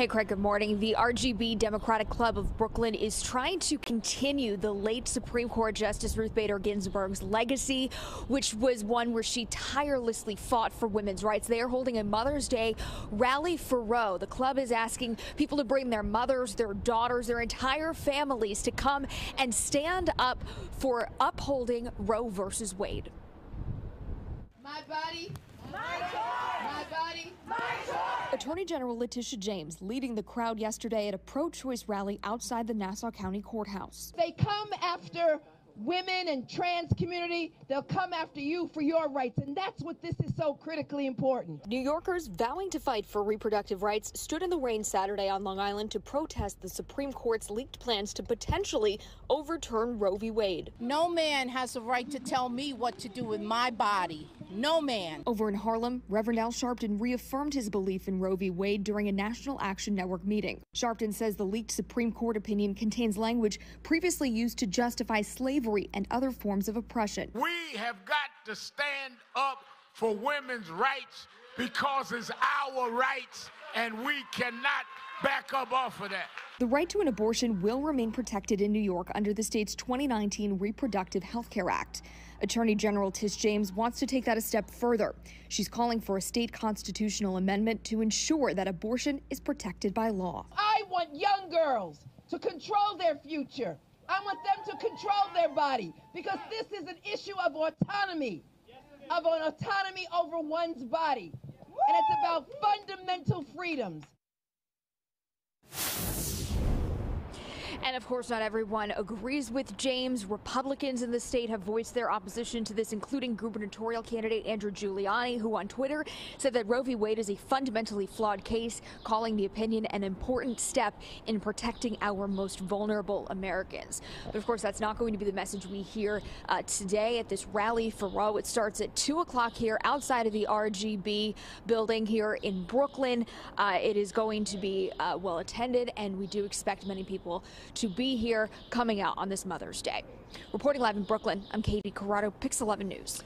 Hey, Craig, good morning. The RGB Democratic Club of Brooklyn is trying to continue the late Supreme Court Justice Ruth Bader Ginsburg's legacy, which was one where she tirelessly fought for women's rights. They are holding a Mother's Day rally for Roe. The club is asking people to bring their mothers, their daughters, their entire families to come and stand up for upholding Roe versus Wade. My body, my choice. My body, my choice. Attorney General Letitia James leading the crowd yesterday at a pro-choice rally outside the Nassau County Courthouse. They come after women and trans community. They'll come after you for your rights, and that's what this is so critically important. New Yorkers vowing to fight for reproductive rights stood in the rain Saturday on Long Island to protest the Supreme Court's leaked plans to potentially overturn Roe v. Wade. No man has the right to tell me what to do with my body. No man. Over in Harlem, Reverend Al Sharpton reaffirmed his belief in Roe v. Wade during a National Action Network meeting. Sharpton says the leaked Supreme Court opinion contains language previously used to justify slavery and other forms of oppression. We have got to stand up for women's rights because it's our rights, and we cannot back up off of that. The right to an abortion will remain protected in New York under the state's 2019 Reproductive Health Care Act. Attorney General Tish James wants to take that a step further. She's calling for a state constitutional amendment to ensure that abortion is protected by law. I want young girls to control their future. I want them to control their body, because this is an issue of autonomy, of an autonomy over one's body. And it's about fundamental freedoms. And of course, not everyone agrees with James. Republicans in the state have voiced their opposition to this, including gubernatorial candidate Andrew Giuliani, who on Twitter said that Roe v. Wade is a fundamentally flawed case, calling the opinion an important step in protecting our most vulnerable Americans. But of course, that's not going to be the message we hear today at this rally for Roe. It starts at 2 o'clock here outside of the RGB building here in Brooklyn. It is going to be well attended, and we do expect many people to be here coming out on this Mother's Day. Reporting live in Brooklyn, I'm Katie Corrado, Pix 11 News.